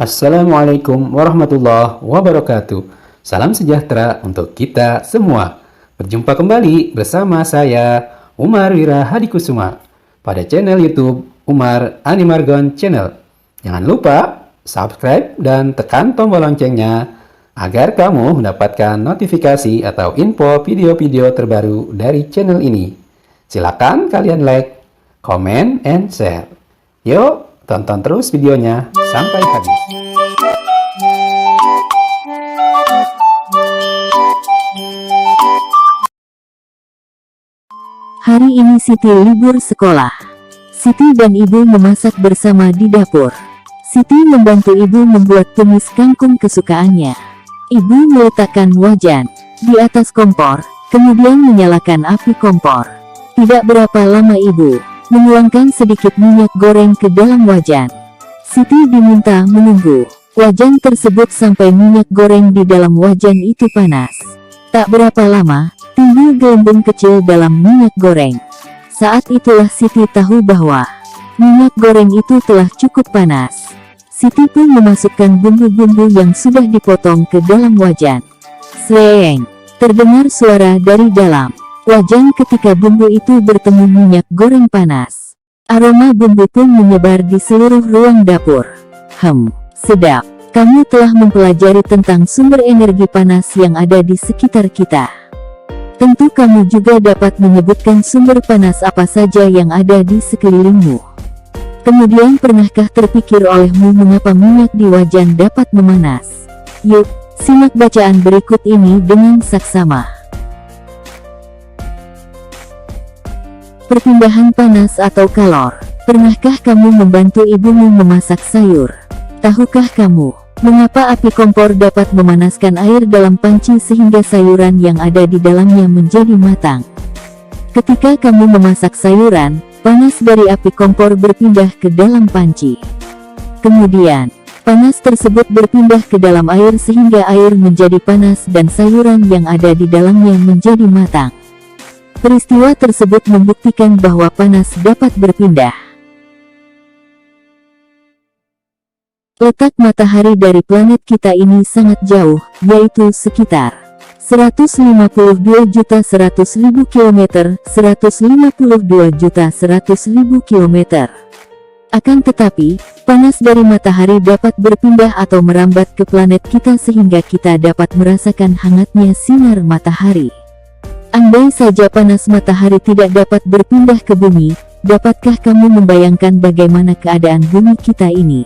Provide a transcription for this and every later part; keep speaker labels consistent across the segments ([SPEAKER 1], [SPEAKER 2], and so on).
[SPEAKER 1] Assalamualaikum warahmatullahi wabarakatuh. Salam sejahtera untuk kita semua. Berjumpa kembali bersama saya, Umar Wira Hadikusuma, pada channel YouTube Umar Animargon Channel. Jangan lupa subscribe dan tekan tombol loncengnya agar kamu mendapatkan notifikasi atau info video-video terbaru dari channel ini. Silakan kalian like, comment, and share. Yuk, tonton terus videonya sampai habis.
[SPEAKER 2] Hari ini Siti libur sekolah. Siti dan ibu memasak bersama di dapur. Siti membantu ibu membuat tumis kangkung kesukaannya. Ibu meletakkan wajan di atas kompor, kemudian menyalakan api kompor. Tidak berapa lama ibu menuangkan sedikit minyak goreng ke dalam wajan. Siti diminta menunggu wajan tersebut sampai minyak goreng di dalam wajan itu panas. Tak berapa lama, timbul gelembung kecil dalam minyak goreng. Saat itulah Siti tahu bahwa minyak goreng itu telah cukup panas. Siti pun memasukkan bumbu-bumbu yang sudah dipotong ke dalam wajan. Sleng, terdengar suara dari dalam wajan ketika bumbu itu bertemu minyak goreng panas. Aroma bumbu pun menyebar di seluruh ruang dapur. Sedap. Kamu telah mempelajari tentang sumber energi panas yang ada di sekitar kita. Tentu kamu juga dapat menyebutkan sumber panas apa saja yang ada di sekelilingmu. Kemudian pernahkah terpikir olehmu mengapa minyak di wajan dapat memanas? Yuk, simak bacaan berikut ini dengan saksama. Perpindahan panas atau kalor. Pernahkah kamu membantu ibumu memasak sayur? Tahukah kamu mengapa api kompor dapat memanaskan air dalam panci sehingga sayuran yang ada di dalamnya menjadi matang? Ketika kamu memasak sayuran, panas dari api kompor berpindah ke dalam panci. Kemudian, panas tersebut berpindah ke dalam air sehingga air menjadi panas dan sayuran yang ada di dalamnya menjadi matang. Peristiwa tersebut membuktikan bahwa panas dapat berpindah. Letak matahari dari planet kita ini sangat jauh, yaitu sekitar 152.100.000 km, 152.100.000 km. Akan tetapi, panas dari matahari dapat berpindah atau merambat ke planet kita sehingga kita dapat merasakan hangatnya sinar matahari. Andai saja panas matahari tidak dapat berpindah ke bumi, dapatkah kamu membayangkan bagaimana keadaan bumi kita ini?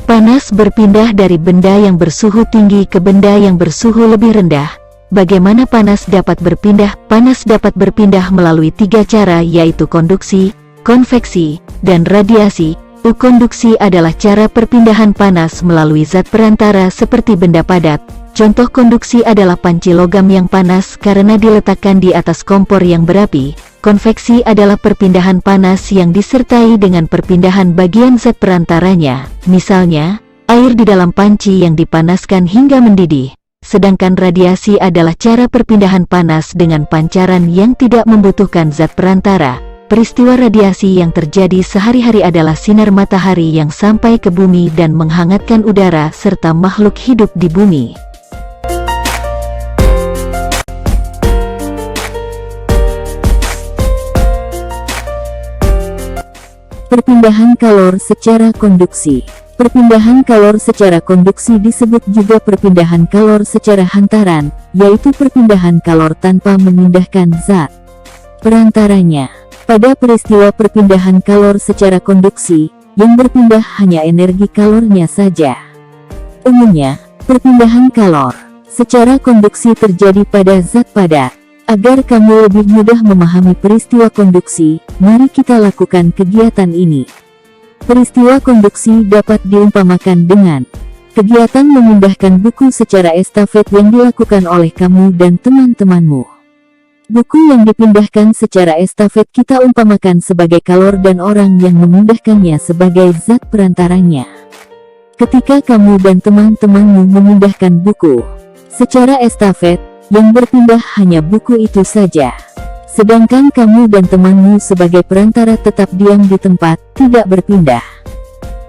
[SPEAKER 2] Panas berpindah dari benda yang bersuhu tinggi ke benda yang bersuhu lebih rendah. Bagaimana panas dapat berpindah? Panas dapat berpindah melalui 3 cara, yaitu konduksi, konveksi, dan radiasi. Konduksi adalah cara perpindahan panas melalui zat perantara seperti benda padat. Contoh konduksi adalah panci logam yang panas karena diletakkan di atas kompor yang berapi. Konveksi adalah perpindahan panas yang disertai dengan perpindahan bagian zat perantaranya, misalnya, air di dalam panci yang dipanaskan hingga mendidih. Sedangkan radiasi adalah cara perpindahan panas dengan pancaran yang tidak membutuhkan zat perantara. Peristiwa radiasi yang terjadi sehari-hari adalah sinar matahari yang sampai ke bumi dan menghangatkan udara serta makhluk hidup di bumi. Perpindahan kalor secara konduksi. Perpindahan kalor secara konduksi disebut juga perpindahan kalor secara hantaran, yaitu perpindahan kalor tanpa memindahkan zat perantaranya. Pada peristiwa perpindahan kalor secara konduksi, yang berpindah hanya energi kalornya saja. Umumnya, perpindahan kalor secara konduksi terjadi pada zat padat. Agar kamu lebih mudah memahami peristiwa konduksi, mari kita lakukan kegiatan ini. Peristiwa konduksi dapat diumpamakan dengan kegiatan memindahkan buku secara estafet yang dilakukan oleh kamu dan teman-temanmu. Buku yang dipindahkan secara estafet kita umpamakan sebagai kalor dan orang yang memindahkannya sebagai zat perantaranya. Ketika kamu dan teman-temanmu memindahkan buku secara estafet, yang berpindah hanya buku itu saja. Sedangkan kamu dan temanmu sebagai perantara tetap diam di tempat, tidak berpindah.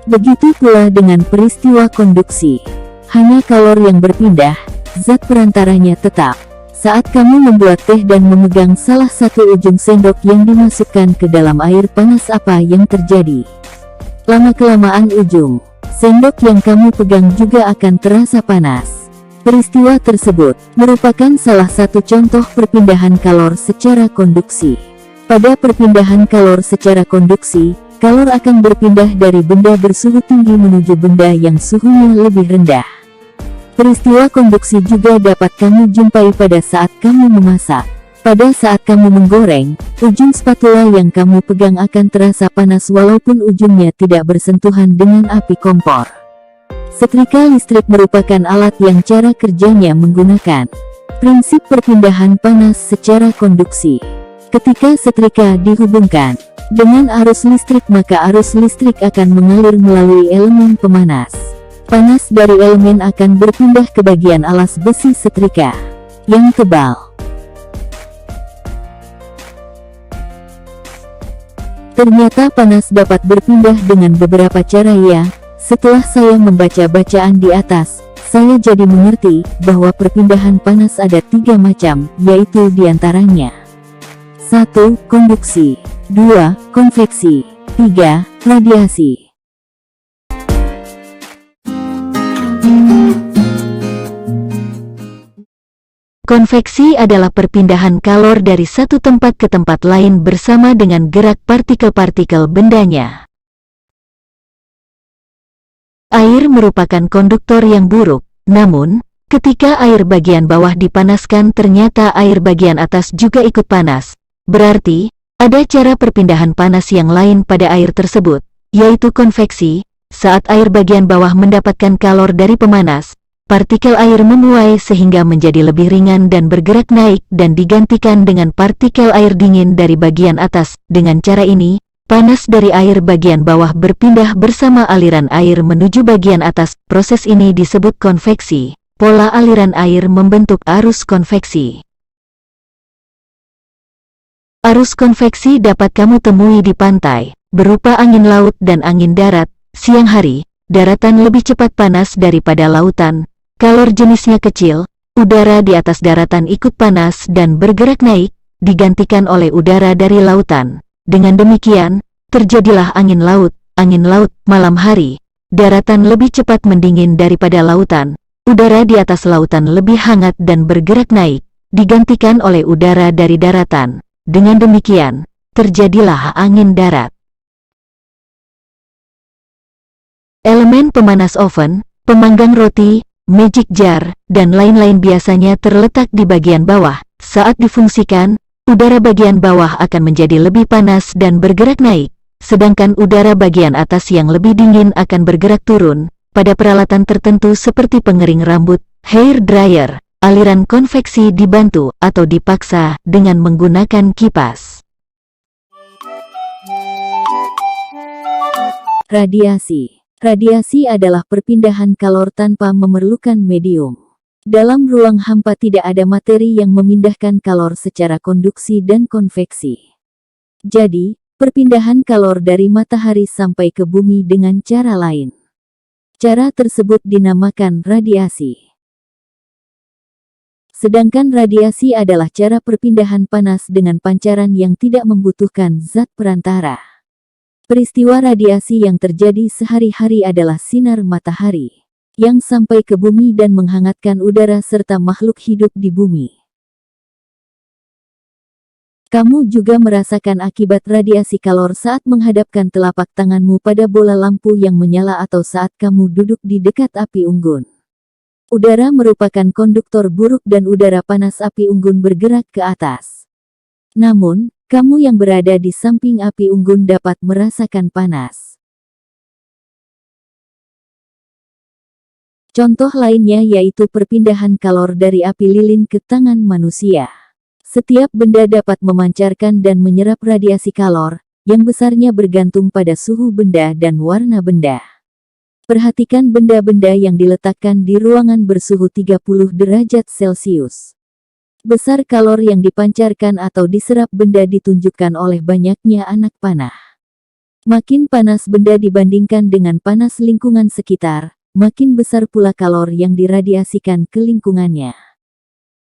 [SPEAKER 2] Begitu pula dengan peristiwa konduksi. Hanya kalor yang berpindah, zat perantaranya tetap. Saat kamu membuat teh dan memegang salah satu ujung sendok yang dimasukkan ke dalam air panas, apa yang terjadi? Lama-kelamaan ujung sendok yang kamu pegang juga akan terasa panas. Peristiwa tersebut merupakan salah satu contoh perpindahan kalor secara konduksi. Pada perpindahan kalor secara konduksi, kalor akan berpindah dari benda bersuhu tinggi menuju benda yang suhunya lebih rendah. Peristiwa konduksi juga dapat kamu jumpai pada saat kamu memasak. Pada saat kamu menggoreng, ujung spatula yang kamu pegang akan terasa panas walaupun ujungnya tidak bersentuhan dengan api kompor. Setrika listrik merupakan alat yang cara kerjanya menggunakan prinsip perpindahan panas secara konduksi. Ketika setrika dihubungkan dengan arus listrik, maka arus listrik akan mengalir melalui elemen pemanas. Panas dari elemen akan berpindah ke bagian alas besi setrika yang tebal. Ternyata panas dapat berpindah dengan beberapa cara ya. Setelah saya membaca bacaan di atas, saya jadi mengerti bahwa perpindahan panas ada 3 macam, yaitu diantaranya 1. Konduksi 2. Konveksi 3. Radiasi. Konveksi adalah perpindahan kalor dari satu tempat ke tempat lain bersama dengan gerak partikel-partikel bendanya. Air merupakan konduktor yang buruk, namun, ketika air bagian bawah dipanaskan ternyata air bagian atas juga ikut panas. Berarti, ada cara perpindahan panas yang lain pada air tersebut, yaitu konveksi. Saat air bagian bawah mendapatkan kalor dari pemanas, partikel air memuai sehingga menjadi lebih ringan dan bergerak naik dan digantikan dengan partikel air dingin dari bagian atas. Dengan cara ini, panas dari air bagian bawah berpindah bersama aliran air menuju bagian atas. Proses ini disebut konveksi. Pola aliran air membentuk arus konveksi. Arus konveksi dapat kamu temui di pantai, berupa angin laut dan angin darat. Siang hari, daratan lebih cepat panas daripada lautan. Kalor jenisnya kecil, udara di atas daratan ikut panas dan bergerak naik, digantikan oleh udara dari lautan. Dengan demikian, terjadilah angin laut. Malam hari, daratan lebih cepat mendingin daripada lautan. Udara di atas lautan lebih hangat dan bergerak naik, digantikan oleh udara dari daratan. Dengan demikian, terjadilah angin darat. Elemen pemanas oven, pemanggang roti, magic jar, dan lain-lain biasanya terletak di bagian bawah. Saat difungsikan, udara bagian bawah akan menjadi lebih panas dan bergerak naik, sedangkan udara bagian atas yang lebih dingin akan bergerak turun. Pada peralatan tertentu seperti pengering rambut, hair dryer, aliran konveksi dibantu atau dipaksa dengan menggunakan kipas. Radiasi. Radiasi adalah perpindahan kalor tanpa memerlukan medium. Dalam ruang hampa tidak ada materi yang memindahkan kalor secara konduksi dan konveksi. Jadi, perpindahan kalor dari matahari sampai ke bumi dengan cara lain. Cara tersebut dinamakan radiasi. Sedangkan radiasi adalah cara perpindahan panas dengan pancaran yang tidak membutuhkan zat perantara. Peristiwa radiasi yang terjadi sehari-hari adalah sinar matahari yang sampai ke bumi dan menghangatkan udara serta makhluk hidup di bumi. Kamu juga merasakan akibat radiasi kalor saat menghadapkan telapak tanganmu pada bola lampu yang menyala atau saat kamu duduk di dekat api unggun. Udara merupakan konduktor buruk dan udara panas api unggun bergerak ke atas. Namun, kamu yang berada di samping api unggun dapat merasakan panas. Contoh lainnya yaitu perpindahan kalor dari api lilin ke tangan manusia. Setiap benda dapat memancarkan dan menyerap radiasi kalor, yang besarnya bergantung pada suhu benda dan warna benda. Perhatikan benda-benda yang diletakkan di ruangan bersuhu 30 derajat Celcius. Besar kalor yang dipancarkan atau diserap benda ditunjukkan oleh banyaknya anak panah. Makin panas benda dibandingkan dengan panas lingkungan sekitar, makin besar pula kalor yang diradiasikan ke lingkungannya.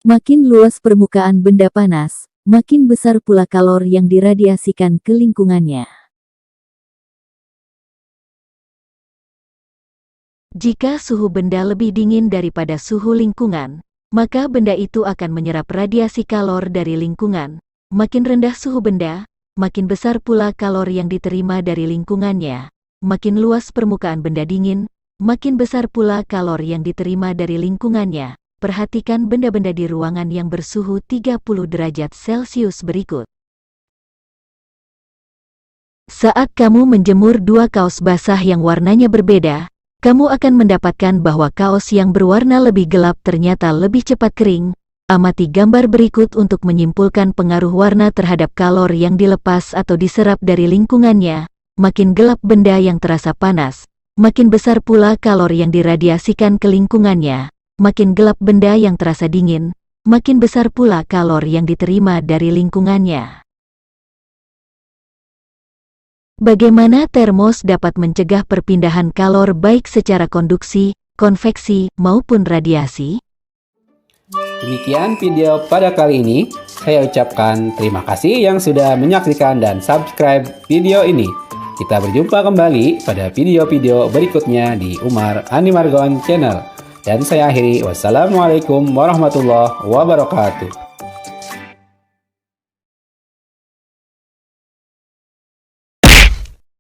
[SPEAKER 2] Makin luas permukaan benda panas, makin besar pula kalor yang diradiasikan ke lingkungannya. Jika suhu benda lebih dingin daripada suhu lingkungan, maka benda itu akan menyerap radiasi kalor dari lingkungan. Makin rendah suhu benda, makin besar pula kalor yang diterima dari lingkungannya. Makin luas permukaan benda dingin, makin besar pula kalor yang diterima dari lingkungannya. Perhatikan benda-benda di ruangan yang bersuhu 30 derajat Celcius berikut. Saat kamu menjemur dua kaos basah yang warnanya berbeda, kamu akan mendapatkan bahwa kaos yang berwarna lebih gelap ternyata lebih cepat kering. Amati gambar berikut untuk menyimpulkan pengaruh warna terhadap kalor yang dilepas atau diserap dari lingkungannya. Makin gelap benda yang terasa panas, makin besar pula kalor yang diradiasikan ke lingkungannya. Makin gelap benda yang terasa dingin, makin besar pula kalor yang diterima dari lingkungannya. Bagaimana termos dapat mencegah perpindahan kalor baik secara konduksi, konveksi, maupun radiasi?
[SPEAKER 1] Demikian video pada kali ini. Saya ucapkan terima kasih yang sudah menyaksikan dan subscribe video ini. Kita berjumpa kembali pada video-video berikutnya di Umar Animargon Channel. Dan saya akhiri, wassalamualaikum warahmatullahi wabarakatuh.